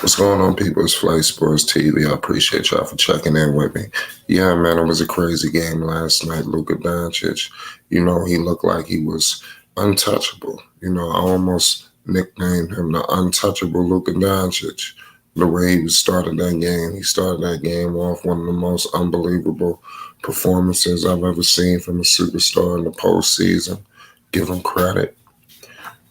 What's going on, people? It's Flight Sports TV. I appreciate y'all for checking in with me. Yeah, man, it was a crazy game last night. Luka Doncic, he looked like he was untouchable. I almost nicknamed him the untouchable Luka Doncic. The way he started that game, he started that game off one of the most unbelievable performances I've ever seen from a superstar in the postseason. Give him credit,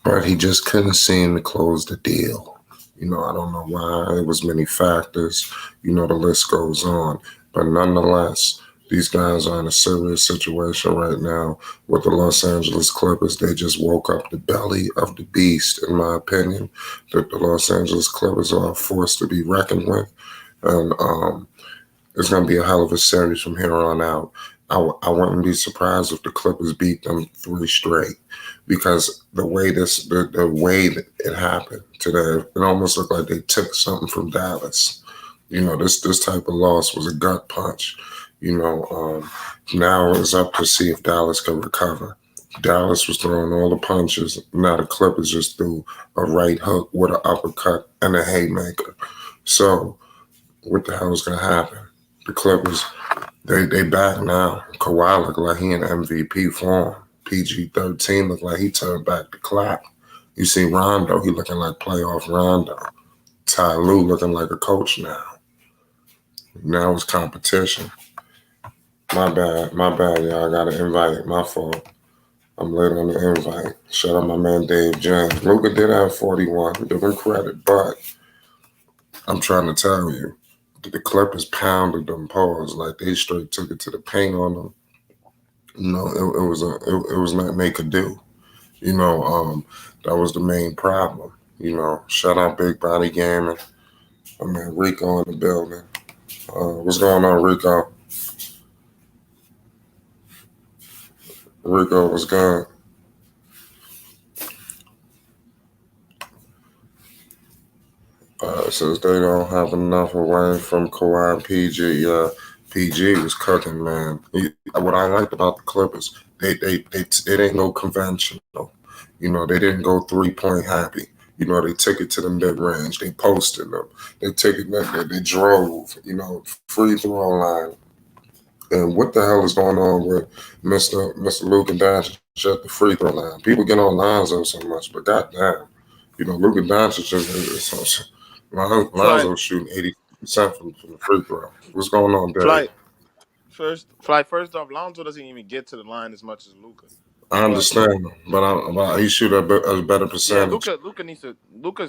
but he just couldn't seem to close the deal. I don't know why. It was many factors. The list goes on. But nonetheless, these guys are in a serious situation right now with the Los Angeles Clippers. They just woke up the belly of the beast, in my opinion. That the Los Angeles Clippers are a force to be reckoned with. And it's going to be a hell of a series from here on out. I wouldn't be surprised if the Clippers beat them 3 straight, because the way that it happened today, it almost looked like they took something from Dallas. This type of loss was a gut punch. Now it's up to see if Dallas can recover. Dallas was throwing all the punches. Now the Clippers just threw a right hook with an uppercut and a haymaker. So what the hell is going to happen? The Clippers, they back now. Kawhi look like he in MVP form. PG13 look like he turned back the clock. You see Rondo, he looking like playoff Rondo. Ty Lue looking like a coach now. Now it's competition. My bad, y'all. I got to invite. My fault. I'm late on the invite. Shout out my man Dave James. Luka did have 41. Give him credit, but I'm trying to tell you, the Clippers pounded them paws like they straight took it to the paint on them. It was nothing they could do. That was the main problem. Shout out Big Body Gaming. I mean, Rico in the building. What's going on, Rico? Rico, what's good? Says they don't have enough away from Kawhi and PG. Yeah, PG was cooking, man. What I liked about the Clippers, they didn't go conventional. They didn't go 3-point happy. They took it to the mid range. They posted them. They took it. They drove. Free throw line. And what the hell is going on with Mr. Luka Doncic at the free throw line? People get on Lonzo so much, but goddamn, Luka Doncic is Lonzo shooting 80% from the free throw. What's going on, Dave? First off, Lonzo doesn't even get to the line as much as Luka. I understand, but he shoot a better percentage. Yeah, Luka needs to.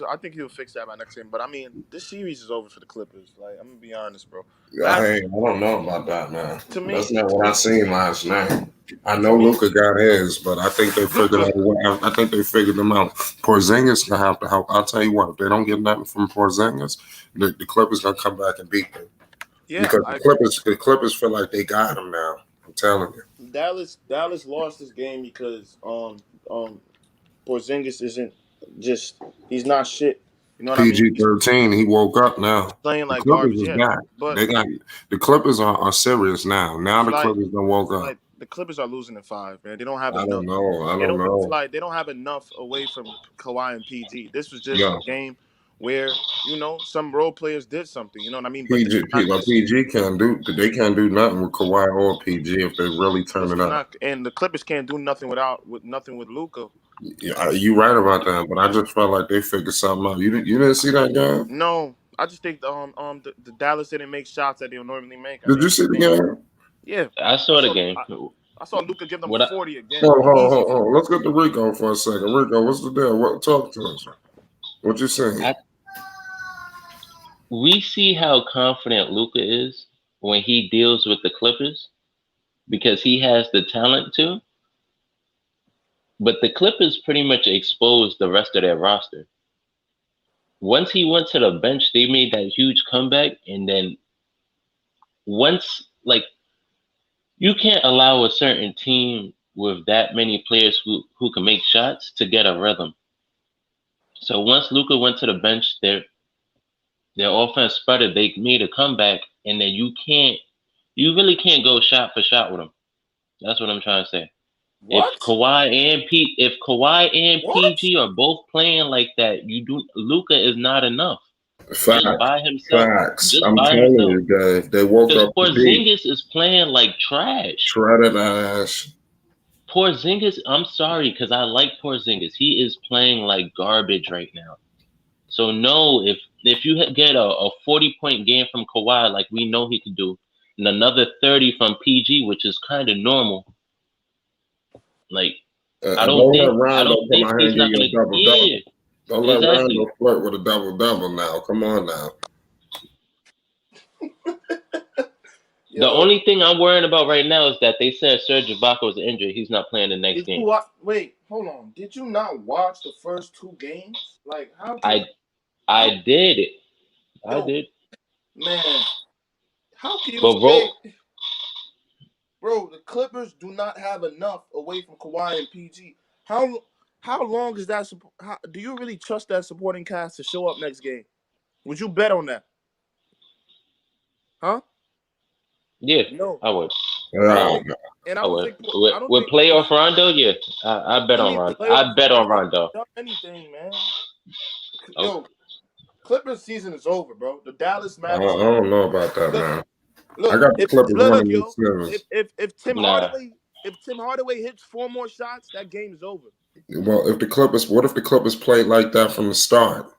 I think he'll fix that by next game. But I mean, this series is over for the Clippers. Like, I'm gonna be honest, bro. I don't know about that, man. That's not what I seen last night. I know Luka got his, but I think they figured out a way. I think they figured them out. Porzingis gonna have to help. I'll tell you what, if they don't get nothing from Porzingis, the Clippers gonna come back and beat them. Yeah, because the Clippers feel like they got him now. I'm telling you. Dallas lost this game because Porzingis isn't he's not shit. You know what PG13, he woke up now. Playing like garbage. But the Clippers are serious now. Now the Clippers done woke up. The Clippers are losing in 5, man. They don't have enough. I don't know. They don't have enough away from Kawhi and PG. This was just a game where some role players did something. You know what I mean? PG can't do. They can't do nothing with Kawhi or PG if they really turn it up. And the Clippers can't do nothing with Luka. Yeah, you right about that, but I just felt like they figured something out. You didn't see that game? No, I just think the Dallas didn't make shots that they'll normally make. Did you see the game? Yeah, I saw the game. I saw Luka give them 40 again. Hold on. Let's get to Rico for a second. Rico, what's the deal? Talk to us. What you saying? We see how confident Luka is when he deals with the Clippers because he has the talent to. But the Clippers pretty much exposed the rest of their roster. Once he went to the bench, they made that huge comeback. And then you can't allow a certain team with that many players who can make shots to get a rhythm. So once Luka went to the bench, their offense sputtered. They made a comeback, and then you really can't go shot for shot with them. That's what I'm trying to say. What? If Kawhi and PG are both playing like that, Luka is not enough. just Facts. by himself. Facts. Just I'm by telling himself. you, Dave. They woke Because up to beat. Porzingis is playing like trash. Shredded ass. Porzingis, I'm sorry, because I like Porzingis. He is playing like garbage right now. So no, if you get a 40-point game from Kawhi, like we know he could do, and another 30 from PG, which is kind of normal, like I Don't let don't Rondo come think out here he's and give not you gonna. a double double. Yeah, Don't let exactly. Rondo flirt with a double double now. Come on now. The only thing I'm worrying about right now is that they said Serge Ibaka is injured. He's not playing the next game. Wait, hold on. Did you not watch the first 2 games? Like, how can I did. I yo, did. man? How can you But say, bro? The Clippers do not have enough away from Kawhi and PG. How long is that? Do you really trust that supporting cast to show up next game? Would you bet on that? Huh? yeah, No. I would. And I I don't would. think With playoff Rondo, yeah, I bet I on mean, Rondo. playoff I bet on Rondo Rondo. done anything, man. Okay. Yo, Clippers season is over, bro. The Dallas I Mavericks. don't know about that, man. I Look, got the Clippers winning yo, this series. if Tim Hardaway hits 4 more shots, that game is over. Well, what if the Clippers played like that from the start?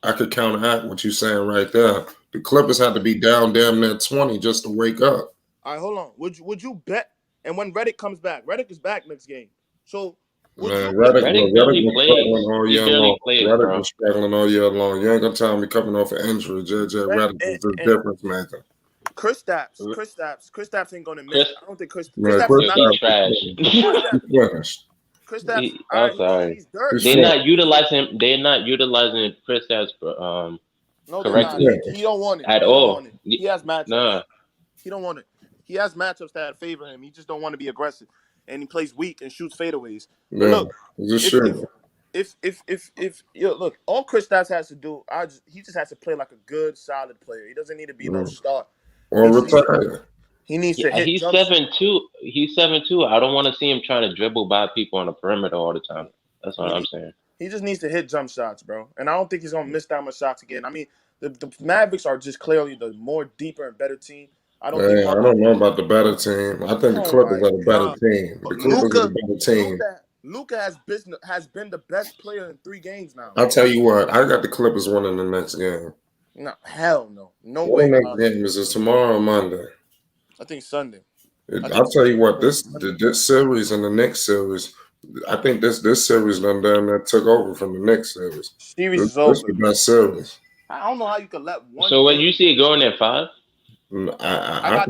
I could counteract what you're saying right there. The Clippers had to be down damn near 20 just to wake up. All right, hold on. Would you bet? And when Reddick comes back, Reddick is back next game. So would Man, you bet? Reddick Reddick barely was plays. struggling all He year barely long. plays, Reddick bro. was struggling all year long. You ain't gonna tell me coming off an injury. JJ Reddick is the And difference maker. Chris ain't gonna miss. Chris, I don't think Chris Man, Stapps is Chris yo, not he's gonna. trash. Chris finished. Stapps, all I'm right, sorry. he's dirt. He's They're finished. not utilizing. They're not utilizing Chris as No, they're not. correctly He don't want it. at He don't all. want it. He has matchups. Nah. He don't want it. He has matchups that favor him. He just don't want to be aggressive, and he plays weak and shoots fadeaways. But Yeah, look, just if sure. look, all Chris Stapps has to do, he just has to play like a good, solid player. He doesn't need to be no star. Or retire. He needs to Yeah, hit he's jump 7'2". He's 7'2". I don't want to see him trying to dribble by people on the perimeter all the time. That's what I'm saying. He just needs to hit jump shots, bro. And I don't think he's gonna miss that much shots again. I mean, the Mavericks are just clearly the more deeper and better team. I don't think. I don't know about the better team. I think the Oh Clippers my are the better God, team. The Clippers are the better team. Luka has been the best player in 3 games now. I'll tell you what, I got the Clippers winning the next game. No, hell no, no What way. the next game is this tomorrow or Monday? I think Sunday. I'll tell you what, this series and the next series, I think this series done that took over from the next series. Series is This over. the best series. I don't know how you could let one. So when you see it going at 5, I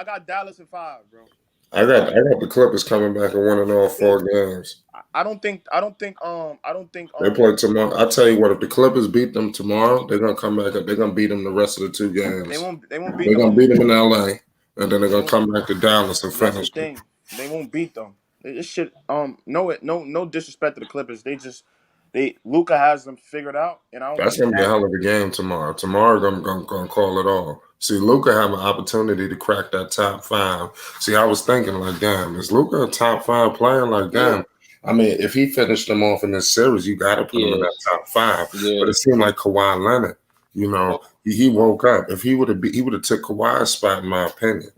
got Dallas in 5, bro. I got the Clippers coming back and winning all 4 games. I don't think they play tomorrow. I tell you what, if the Clippers beat them tomorrow, they're gonna come back and they're gonna beat them the rest of the 2 games. They won't beat them. They're gonna beat them in LA, and then they're gonna come back to Dallas and finish. That's the thing. They won't beat them. This shit. No disrespect to the Clippers. Luka has them figured out, and I don't. That's gonna be a hell of a game tomorrow. Tomorrow, I'm gonna call it all. See, Luka have an opportunity to crack that top 5. See, I was thinking like, damn, is Luka a top 5 player? Like, damn. I mean, if he finished them off in this series, you got to put him in that top 5. Yeah. But it seemed like Kawhi Leonard, he woke up. If he would have took Kawhi's spot, in my opinion.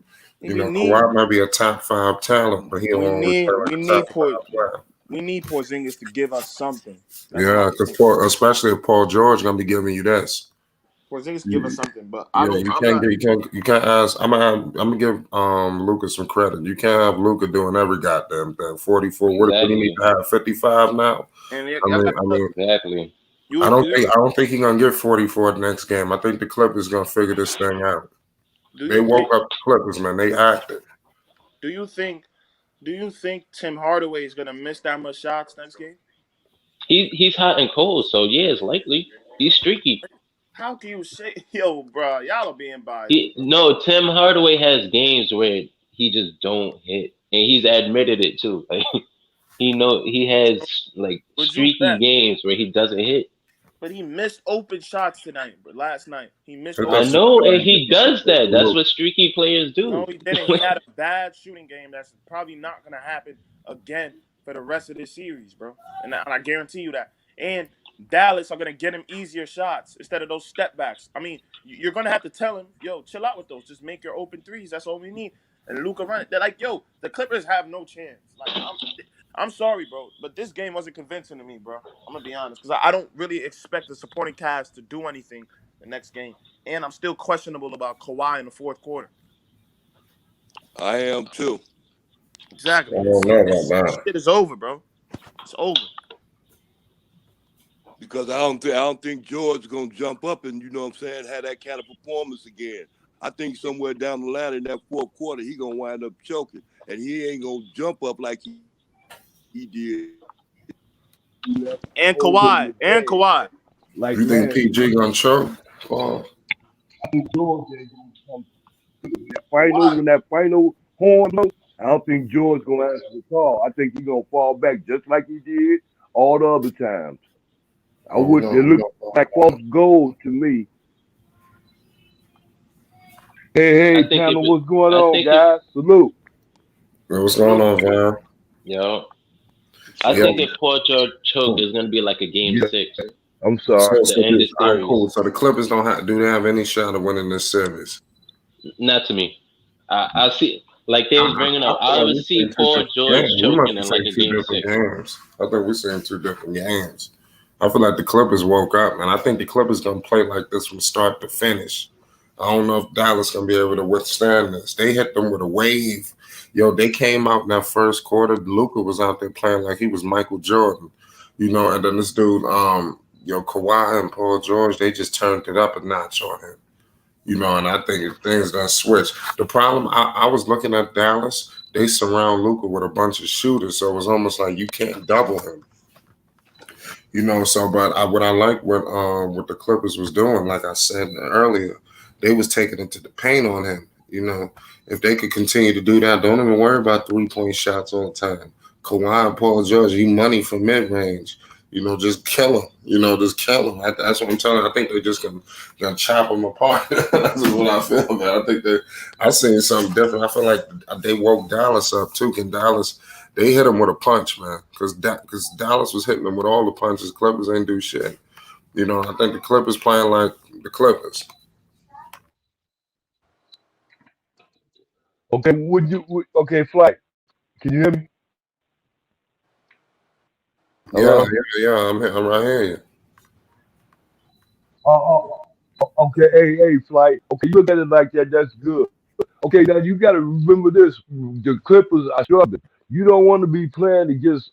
Kawhi might be a top 5 talent, but he don't always play like a top 5 player. We need Porzingis to give us something. Because especially if Paul George gonna be giving you this. Porzingis give us something, but you can't ask. I'm gonna give Luka some credit. You can't have Luka doing every goddamn thing. 44. What do you need to have? 55 now. Exactly. I don't think he's gonna get 44 the next game. I think the Clippers gonna figure this thing out. They woke up the Clippers, man. They acted. Do you think Tim Hardaway is gonna miss that much shots next game? He's hot and cold, so yeah, it's likely. He's streaky. How can you say, yo, bro? Y'all are being biased. Tim Hardaway has games where he just don't hit, and he's admitted it too. Like he has like streaky games where he doesn't hit. But he missed open shots tonight. But last night he missed. I know, and he does that. That's what streaky players do. No, he didn't. He had a bad shooting game. That's probably not gonna happen again for the rest of this series, bro. And I guarantee you that. And Dallas are gonna get him easier shots instead of those step backs. I mean, you're gonna have to tell him, yo, chill out with those. Just make your open threes. That's all we need. And Luka run it. They're like, yo, the Clippers have no chance. Like, I'm sorry, bro, but this game wasn't convincing to me, bro. I'm gonna be honest, because I don't really expect the supporting cast to do anything the next game, and I'm still questionable about Kawhi in the fourth quarter. I am too. Exactly. I don't know about This that. shit is over, bro. It's over. Because I don't think George gonna jump up and have that kind of performance again. I think somewhere down the line in that fourth quarter he gonna wind up choking, and he ain't gonna jump up like he did. And Kawhi. Like You think PG gonna choke? I think George ain't gonna come. When that final horn blow, I don't think George gonna answer the call. I think he's gonna fall back just like he did all the other times. It looked like false gold to me. Hey, panel, what's going on, guys? Salute. What's going on, Van? Yo, I think if Paul George choke, it's gonna be like a game 6. I'm sorry. To end the series. All right, cool. So the Clippers do they have any shot of winning this series? Not to me. I see, like they was bringing up. I would see Paul George choking in like a game 6. Games. I think we're seeing 2 different games. I feel like the Clippers woke up, and I think the Clippers gonna play like this from start to finish. I don't know if Dallas gonna be able to withstand this. They hit them with a wave. Yo, they came out in that first quarter. Luka was out there playing like he was Michael Jordan, and then this dude, Kawhi and Paul George, they just turned it up a notch on him. And I think if things done switch. The problem, I was looking at Dallas, they surround Luka with a bunch of shooters, so it was almost like you can't double him. But what I like what the Clippers was doing, like I said earlier, they was taking it to the paint on him. If they could continue to do that, don't even worry about 3-point shots all the time. Kawhi and Paul George, you money for mid-range. Just kill him. Just kill him. That's what I'm telling you. I think they're just gonna chop them apart. That's what I feel, man. I think I seen something different. I feel like they woke Dallas up too. They hit him with a punch, man. Because Dallas was hitting them with all the punches. Clippers ain't do shit. I think the Clippers playing like the Clippers. Okay, Flight. Can you hear me? Yeah. I'm right here. Okay, hey, Flight. Okay, you look at it like that. That's good. Okay, now you got to remember this: the Clippers are struggling. You don't want to be playing against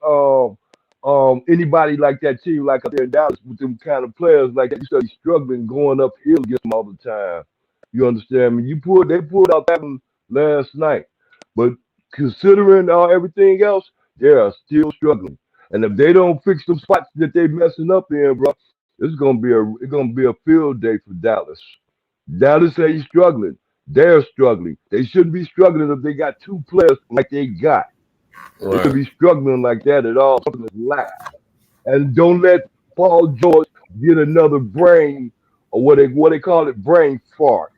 anybody like that team, like up there in Dallas, with them kind of players like that. You start struggling going uphill against them all the time. You understand me? They pulled out that one last night, but considering everything else, they are still struggling. And if they don't fix them spots that they messing up in, bro, it's gonna be a field day for Dallas. Dallas ain't struggling. They're struggling. They shouldn't be struggling if they got 2 players like they got. Right. They should be struggling like that at all. Something is lack. And don't let Paul George get another brain, or what they call it, brain fart.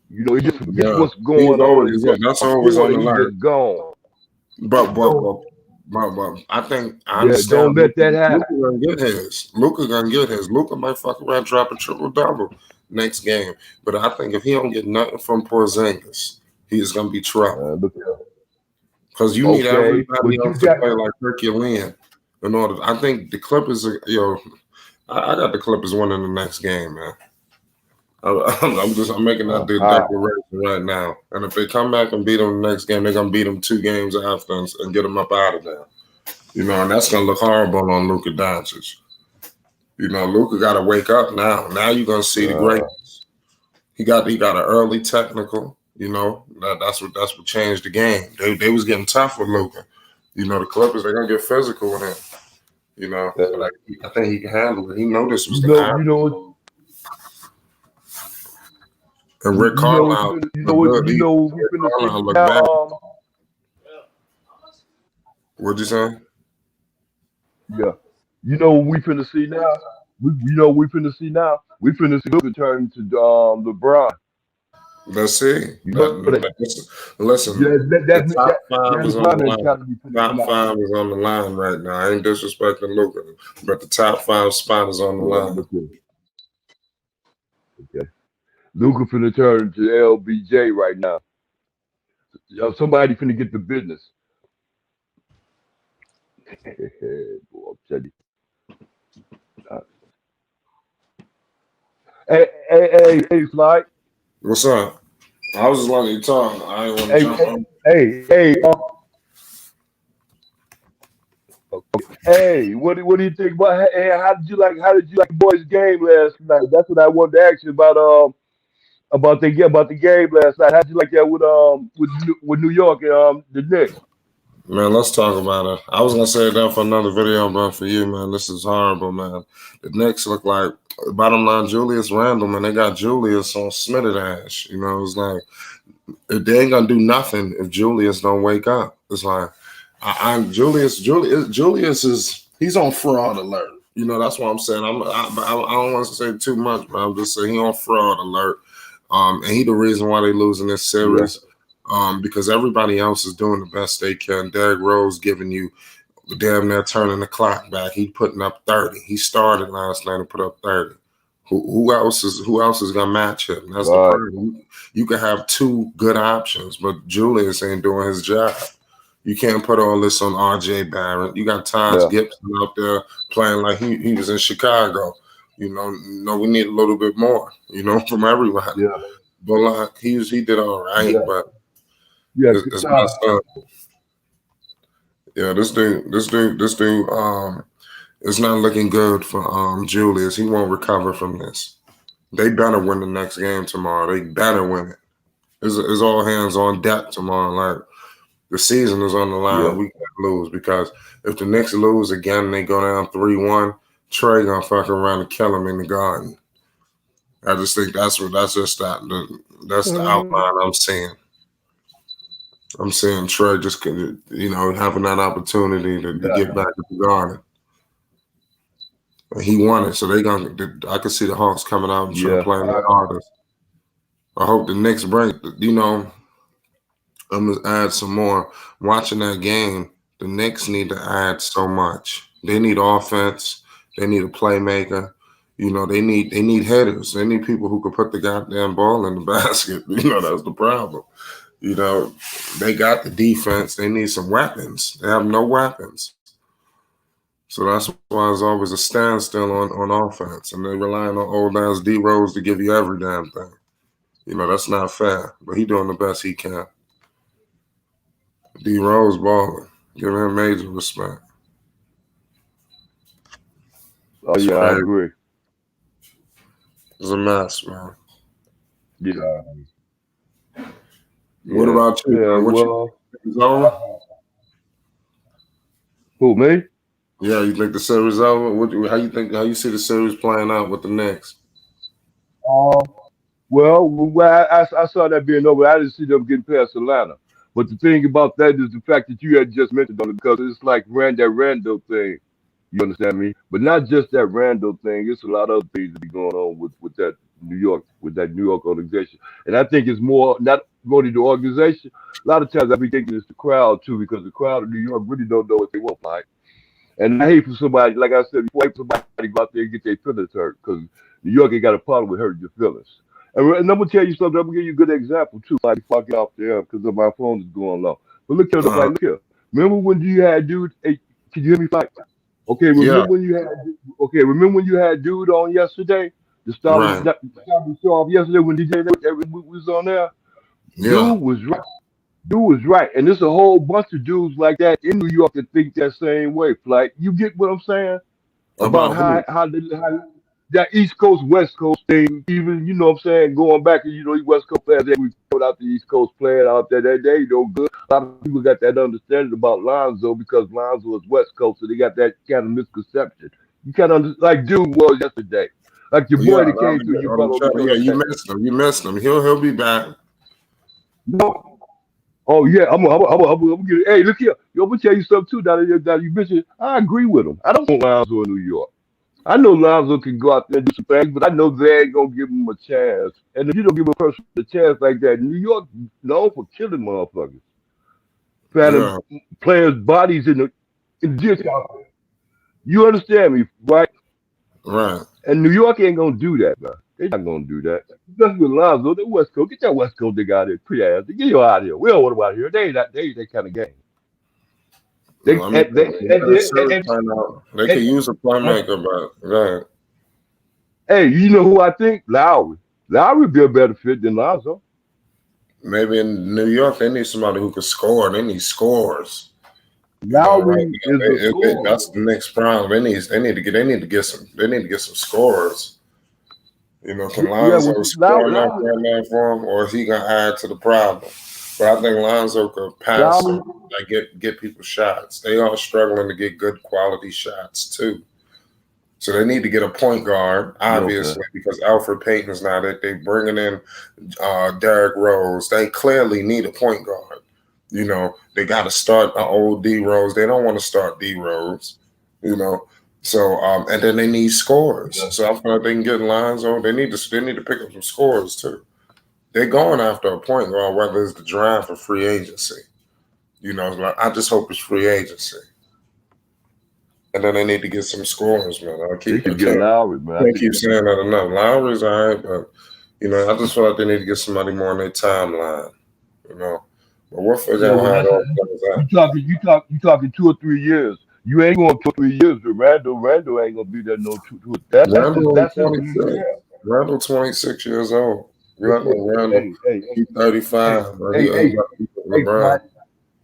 He just forgets what's going on. That's always on the line. He's just gone. But I think I understand. Don't let that happen. Luka gonna get his. Luka might fuck around, drop a triple-double next game. But I think if he don't get nothing from Porzingis, he's gonna be trouble. Because you need everybody else to play like Herculean in order. I think the Clippers are, I got the Clippers winning the next game, man. I'm making that declaration right now. And if they come back and beat them the next game, they're gonna beat them 2 games after and get them up out of there. And that's gonna look horrible on Luka Doncic. Luka got to wake up now. Now you're gonna see the greatness. He got an early technical. That's what changed the game. They was getting tough with Luka. The Clippers, they're gonna get physical with him. But I think he can handle it. He know this was gonna happen. And Rick Carlisle, what'd you say? Yeah. What we finna see now? We finna see Luka turn to LeBron. Let's see. You know that. Listen, the That, top that, five is that's on the my line. mentality for Top tonight. five is on the line right now. I ain't disrespecting Luka, but the top five spot is on the line. Okay. Luka finna turn to LBJ right now. Somebody finna get the business. Boy, I'm telling you. Uh, hey, Fly. What's up? I was just letting you talk. I ain't want to Hey, jump on. hey, hey, what do you think about? Hey, how did you like the boys' game last night? That's what I wanted to ask you about the game last night. How'd you like that with New York and the Knicks? Man, let's talk about it. I was gonna say that for another video, but for you, man, this is horrible, man. The Knicks look like bottom line Julius Randle, man. They got Julius on Smitted ass. You know, it's like they ain't gonna do nothing if Julius don't wake up. It's like Julius is he's on fraud alert. You know, that's what I'm saying. I don't want to say too much, but I'm just saying he on fraud alert. And he the reason why they losing this Yeah, series. Because everybody else is doing the best they can. Derrick Rose giving you damn near turning the clock back. He putting up 30. He started last night and put up 30. Who else is gonna match him? That's the right. problem. You can have two good options, but Julius ain't doing his job. You can't put all this on RJ Barrett. You got Taj Yeah, Gibson out there playing like he was in Chicago. You know, no, we need a little bit more, from everybody. yeah, But like he did all right, yeah, but yeah. it's messed up. Yeah, this dude, it's not looking good for Julius. He won't recover from this. They better win the next game tomorrow. They better win it. It's all hands on deck tomorrow. Like the season is on the line. Yeah, We can't lose because if the Knicks lose again and they go down 3-1, Trey gonna fuck around and kill him in the garden. I just think that's the outline I'm seeing. I'm seeing Trey just having that opportunity to yeah, get back at the garden. And he won it, so I can see the Hawks coming out and trying to yeah. play their hardest. I hope the Knicks bring. I'm gonna add some more. Watching that game, the Knicks need to add so much. They need offense. They need a playmaker. They need hitters. They need people who can put the goddamn ball in the basket. That's the problem. They got the defense. They need some weapons. They have no weapons. So that's why it's always a standstill on offense. And they're relying on old ass D Rose to give you every damn thing. That's not fair. But he doing the best he can. D Rose balling. Give him major respect. Oh It's yeah, I crazy. agree. It's a mess, man. Yeah, What yeah, about you, yeah. man? What you Well, think is over? who me? Yeah, you think the series over? How you see the series playing out with the Knicks? Um, well, I saw that being over. I didn't see them getting past Atlanta. But the thing about that is the fact that you had just mentioned on it because it's like that Randall thing. You understand me? But not just that Randall thing. It's a lot of other things that be going on with that New York organization. And I think it's more not only the organization. A lot of times I be thinking it's the crowd too, because the crowd of New York really don't know what they want. Like. And I hate for somebody, like I said before, I hate for somebody to go out there and get their feelings hurt because New York ain't got a problem with hurting your feelings. And I'm gonna tell you something. I'm gonna give you a good example too. Like before I get off there because my phone is going low. But look here, Uh, look here. Remember when you had dude? Hey, can you hear me? Fight? Okay. yeah, Remember when you had dude on yesterday? The start of right. the show off yesterday when DJ was on there. Yeah, Dude was right. Dude was right, and there's a whole bunch of dudes like that in New York that think that same way. Like, you get what I'm saying about about who? how that East Coast West Coast thing. Even you know what I'm saying, going back to these West Coast players that we put out the East Coast players out there. They know good. A lot of people got that understanding about Lonzo because Lonzo is West Coast, so they got that kind of misconception. You kind of like dude was yesterday, like your Yeah, boy that I came through mean, your on the brother track. the Yeah, other you day. missed him. You missed him. He'll be back. No. Oh yeah, I'm get. Hey, look here. Yo, I'm gonna tell you something too. That you mentioned. I agree with him. I don't want Lonzo in New York. I know Lonzo can go out there and do some things, but I know they ain't gonna give him a chance. And if you don't give a person a chance like that, New York known for killing motherfuckers, finding Yeah, players' bodies in the ditch out there. You understand me, right? right. And New York ain't gonna do that, man. They're not gonna do that. Just with Lonzo, the West Coast, get that West Coast nigga out there, pretty ass. Get you out of here. We don't want him out here. They ain't that kind of game. They I mean, and they a certain time out, they could and, use a playmaker, but right. hey, you know who I think? Lowry. Lowry would be a better fit than Lonzo. Maybe in New York, they need somebody who could score. They need scores. Right Lowry now, is a scorer. that's the next problem. They need to get some scores. Can Yeah, well, Lonzo see, score enough Lowry, right now for him, or is he gonna add to the problem? But I think Lonzo could pass Lowry, him, like get people shots. They are struggling to get good quality shots too. So they need to get a point guard, okay. obviously, because Alfred Payton's not it. They bringing in Derrick Rose. They clearly need a point guard. They got to start an old D Rose. They don't want to start D Rose. You know, so and then they need scores. Yeah. So I feel like they can get Lonzo. They need to pick up some scores too. They're going after a point guard, whether it's the draft or free agency. Like, I just hope it's free agency. And then they need to get some scores, man. They I should get Lowry, man. I can't think keep saying that enough. Lowry's all right, but I just feel like they need to get somebody more on their timeline. You know, but we'll figure yeah, out well how it that's all plays out. you talking 2 or 3 years. You ain't going 2 or 3 years with Randall. Randall ain't gonna be there no two. Randall only That's his new 26. year. Randall 26 years old. You Look got here. no Randall. Hey, hey, He's hey, 35. But hey, he hey, like hey, LeBron.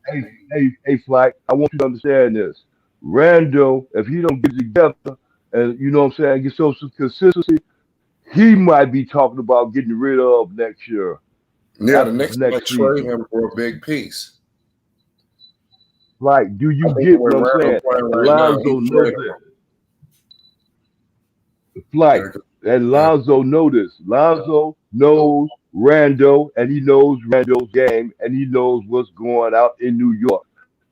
Flight. Hey, Flight. I want you to understand this. Randall, if he don't get together and you know what I'm saying, get some consistency, he might be talking about getting rid of next year Yeah, the after the Knicks might next trade season. him for a big piece. Like, do I you think the get way what I'm Randall saying? playing And right now, Lonzo he's knows trading this. him. Flight. Yeah, 'cause- And yeah. Lonzo know this. Lonzo knows Randall, and he knows Randall's game, and he knows what's going out in New York.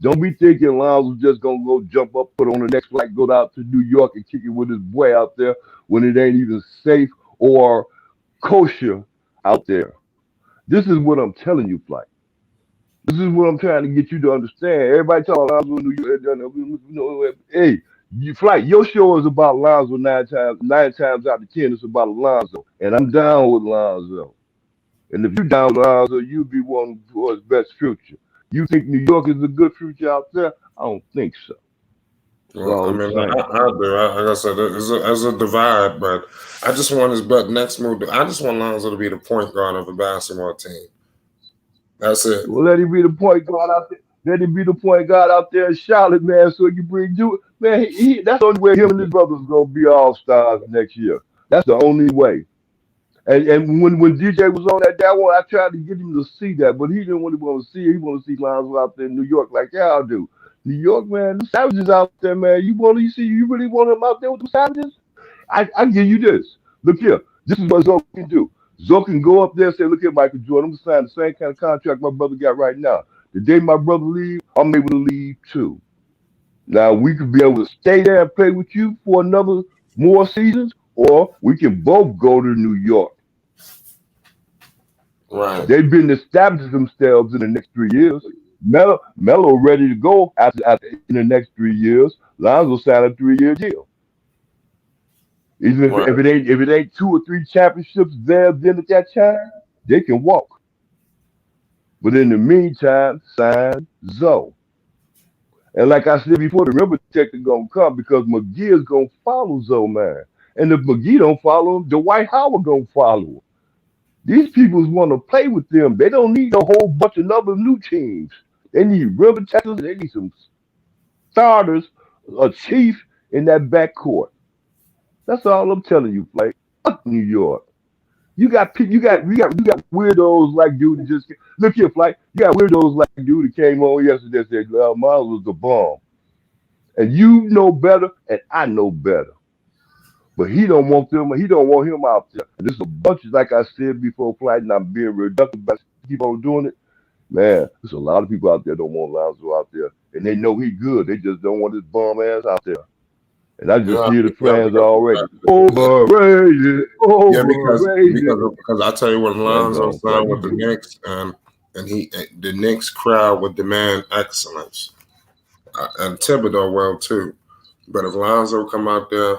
Don't be thinking Lonzo's just gonna go jump up, put on the next flight, go out to New York and kick it with his boy out there when it ain't even safe or kosher out there. This is what I'm telling you, Flight. This is what I'm trying to get you to understand. Everybody talking about Lonzo New York. Hey, Flight, your show is about Lonzo 9 times. 9 times out of 10, it's about Lonzo. And I'm down with Lonzo. And if you down with Lonzo, you'll be one for his best future. You think New York is a good future out there? I don't think so. That's Well, I all I'm mean, saying. I do. Like I said, there's a divide, but I just want his next move. I just want Lonzo to be the point guard of a basketball team. That's it. Well, let him be the point guard out there. Let him be the point guard out there in Charlotte, man, so he can bring do man. That's the only way him and his brothers gonna be all stars next year. That's the only way. And when DJ was on that one, I tried to get him to see that, but he didn't really want to see it. He want to see Lonzo out there in New York like y'all do. New York, man, the savages out there, man. You really want him out there with the savages? I give you this. Look here. This is what Zoe can do. Zoe can go up there and say, look here, Michael Jordan, I'm gonna sign the same kind of contract my brother got right now. The day my brother leave, I'm able to leave too. Now we could be able to stay there and play with you for another more seasons, or we can both go to New York. Right. They've been establishing themselves in the next 3 years. Melo ready to go after in the next 3 years. Lonzo signed a 3 year deal. Even Right. if it ain't 2 or 3 championships there then at that time, they can walk. But in the meantime, sign Zoe. And like I said before, the rim protector gonna come because McGee is gonna follow Zoe, man. And if McGee don't follow him, Dwight Howard gonna follow him. These people want to play with them. They don't need a whole bunch of other new teams. They need rim protectors. They need some starters, a chief in that backcourt. That's all I'm telling you, Flake. Fuck New York. You got weirdos like dude that just look here, Flight. You got weirdos like dude that came on yesterday and said Miles was the bomb. And you know better, and I know better. But he don't want them, he don't want him out there. And there's a bunch of, like I said before, Flight, and I'm being reductive, but I keep on doing it. Man, there's a lot of people out there don't want Lonzo out there. And they know he good. They just don't want his bum ass out there. And I just Yeah, hear the yeah, fans already. because Overrated, yeah, because overrated. because I tell you when That's Lonzo all. Like signed you with the get it. Knicks, and the Knicks crowd would demand excellence, and Thibodeau well too. But if Lonzo come out there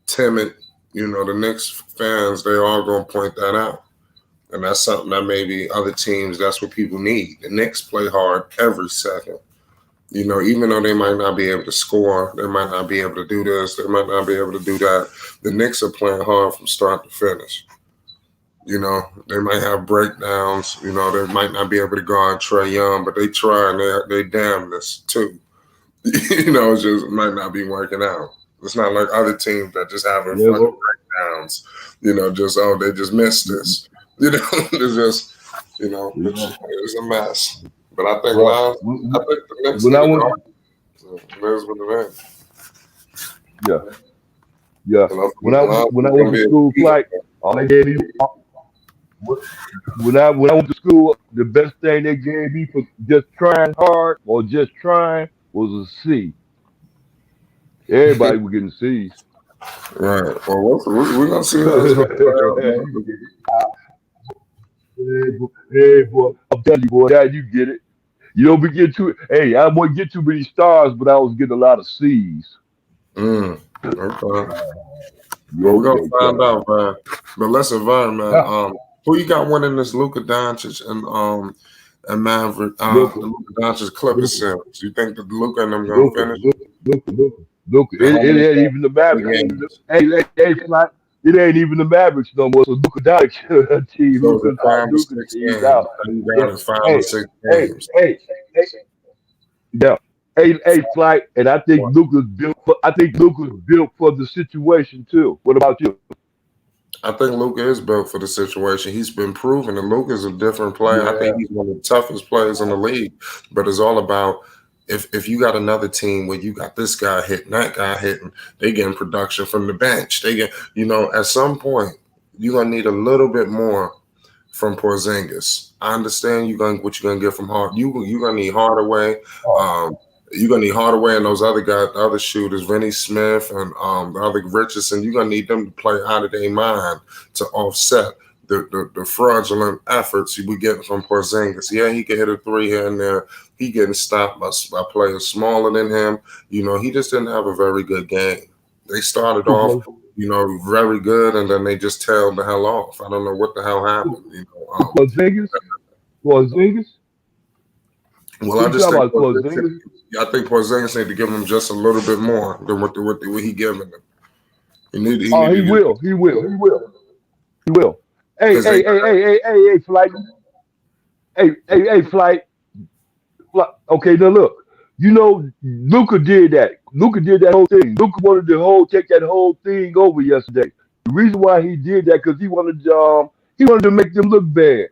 timid, the Knicks fans they all gonna point that out, and that's something that maybe other teams that's what people need. The Knicks play hard every second. Even though they might not be able to score, they might not be able to do this, they might not be able to do that. The Knicks are playing hard from start to finish. They might have breakdowns. They might not be able to guard Trae Young, but they try and they damn this too. It just might not be working out. It's not like other teams that just having Yeah, fucking well, breakdowns. They just missed this. It's just yeah. it's a mess. But I think Well, I think the Knicks when need I to went, guard. So it is what it is. yeah, yeah. When I Lonzo's went gonna to be a school, key. like all they gave me, when I went to school, the best thing they gave me for just trying hard or just trying was a C. Everybody was getting C's. Right. Well, we're gonna see how it's gonna play out, man. Hey, boy, I'm telling you, boy, now you get it. You don't be getting too. Hey, I wouldn't get too many stars, but I was getting a lot of C's. Okay. Yeah, Well, we're gonna okay, find okay. out, man. But listen, Vern, man. Yeah, Who you got winning this Luka Doncic and Maverick Luka, the Luka Doncic Clippers Luka, series? You think that Luka and them gonna Luka, finish Luka, Luka, Luka, Luka. the It home ain't even the three Mavericks. games? It ain't even the Mavericks no more. So Luka Doncic team, So is it five or Luka six team's games? out. So you Yeah. got it five or Hey, six hey, games. hey, yeah. Hey, Flight, and I think Luca's built for the situation too. What about you? I think Luka is built for the situation. He's been proven, and Luka's a different player. I Yeah. think he's one of the toughest players in the league. But it's all about if you got another team where you got this guy hitting, that guy hitting, they getting production from the bench. They get, at some point, you're gonna need a little bit more from Porzingis. I understand what you're gonna get from Hard. You're gonna need Hardaway. Oh, Um, you're gonna need Hardaway and those other guys, the other shooters, Vinny Smith and the other Richardson. You're gonna need them to play out of their mind to offset the fraudulent efforts we get from Porzingis. Yeah, he can hit a three here and there. He getting stopped by players smaller than him. He just didn't have a very good game. They started who off was very good, and then they just tailed the hell off. I don't know what the hell happened. Porzingis? Porzingis? Well, Who I you just talking think about? Porzingis? I think Porzingis need to give him just a little bit more than what he giving them. He need Oh, he to get will. He will. He will. He will. Hey, because they hey, hey, hey, hey, hey, hey, Flight. Hey, Flight. Okay, now look. Luca did that. Luca did that whole thing. Luca wanted to take that whole thing over yesterday. The reason why he did that because he wanted to make them look bad.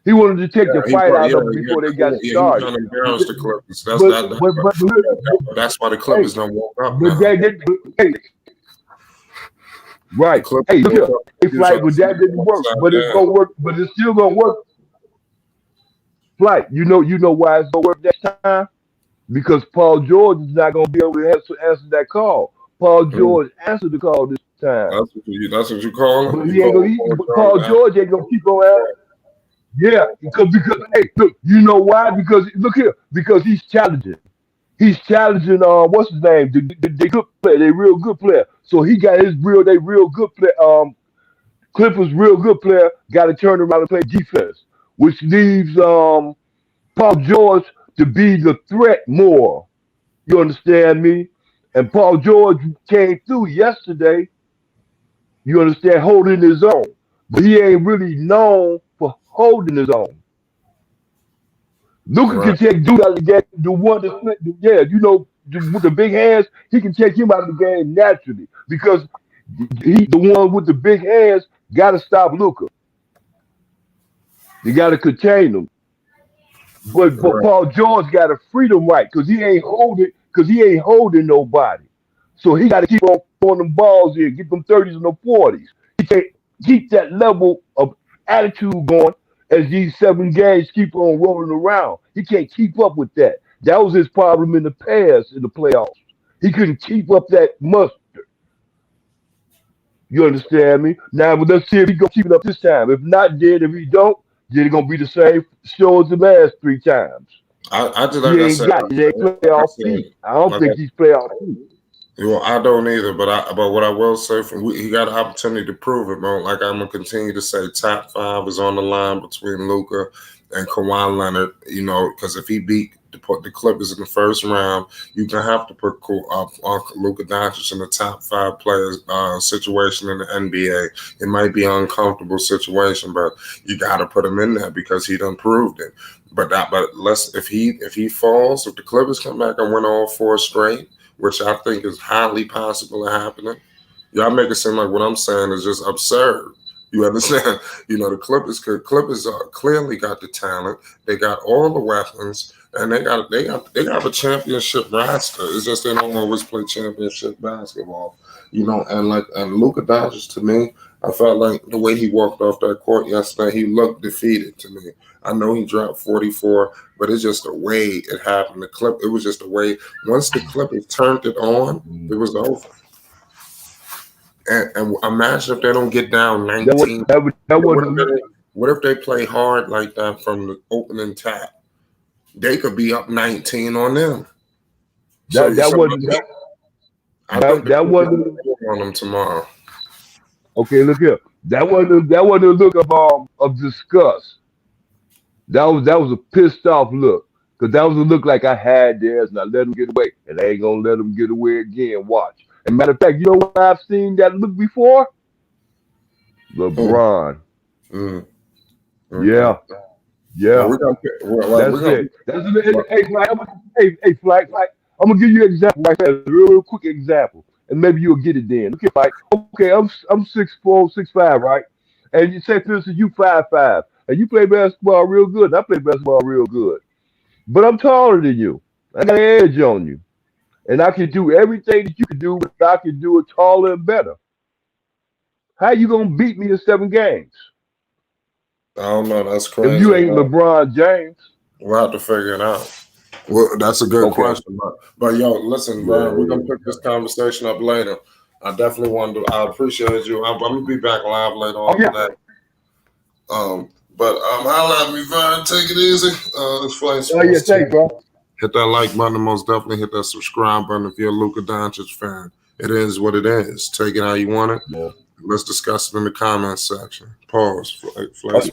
He wanted to take the fight out of them before they got he was started. trying to embarrass the Clippers. But That's why the hey, Clippers don't woke up but now. that didn't. Hey, The right. Clippers Hey, look woke here. up. Hey, He was Flight, trying to but see that them didn't work. upside But it's down. gonna work. But it's still gonna work. Flight. You know why it's gonna work that time? Because Paul George is not gonna be able to answer that call. Paul Mm. George answered the call this time, That's what you call him. but You he ain't call gonna. him Paul Paul George George ain't gonna keep on answering. Yeah, because hey, look, you know why? Because look here, because he's challenging. He's challenging. What's his name? The good player. They real good player. So he got they real good player. Clippers real good player got to turn around and play defense, which leaves Paul George to be the threat more. You understand me? And Paul George came through yesterday. You understand, holding his own, but he ain't really known for holding his own. Luka Right. can take dude out of the game, the one that, yeah, with the big hands, he can take him out of the game naturally because the one with the big hands got to stop Luka. You got to contain him. But Right. Paul George got a freedom right because he ain't holding nobody. So he got to keep on throwing them balls in, get them 30s and them 40s. He can't keep that level of attitude going as these 7 games keep on rolling around. He can't keep up with that. That was his problem in the past in the playoffs. He couldn't keep up that mustard. You understand me? Now, but let's see if he gonna keep it up this time. If not, then if he don't, then it's gonna be the same show as the last 3 times. I just He like I ain't said, got it. He ain't playoff feet. I don't like think he's playoff feet. well, I don't either, but what I will say he got an opportunity to prove it, man. Like I'm gonna continue to say, top 5 is on the line between Luka and Kawhi Leonard. You know, because if he beat the Clippers in the first round, you're gonna have to put Luka Doncic in the top 5 players situation in the NBA. It might be an uncomfortable situation, but you got to put him in there because he done proved it. But if he falls, if the Clippers come back and win all 4 straight, which I think is highly possible of happening. Y'all make it seem like what I'm saying is just absurd. You understand? You know, the Clippers clearly got the talent. They got all the weapons, and they got a championship roster. It's just they don't always play championship basketball. You know, and Luka Doncic, to me, I felt like the way he walked off that court yesterday, he looked defeated to me. I know he dropped 44, but it's just the way it happened. It was just the way. Once the Clippers turned it on, it was over. And imagine if they don't get down 19. What if they play hard like that from the opening tap? They could be up 19 on them. That wasn't on them tomorrow. Okay, look here. That wasn't a look of disgust. That was a pissed off look. Because that was a look like I had theirs and I let them get away. And I ain't gonna let them get away again. Watch. And matter of fact, you know what I've seen that look before? LeBron. Okay. Yeah. That's it. Hey, Flack, I'm gonna give you an example right there, a real quick example, and maybe you'll get it then. Okay, Mike. Okay, I'm 6'4", 6'5", right? And you say, for instance, you 5'5", and you play basketball real good, and I play basketball real good, but I'm taller than you. I got an edge on you, and I can do everything that you can do, but I can do it taller and better. How you gonna beat me in 7 games? I don't know. That's crazy. If you ain't LeBron James, we'll have to figure it out. Well, that's a good question. But yo, listen, Brian, we're gonna pick this conversation up later. I definitely want to. I appreciate you. I'm gonna be back live later on today. But holla at me, Brian. Take it easy. This flight. Thanks, bro. Hit that like button. Most definitely hit that subscribe button if you're a Luka Doncic fan. It is what it is. Take it how you want it. Yeah. Let's discuss it in the comments section. Pause. Flight Sports.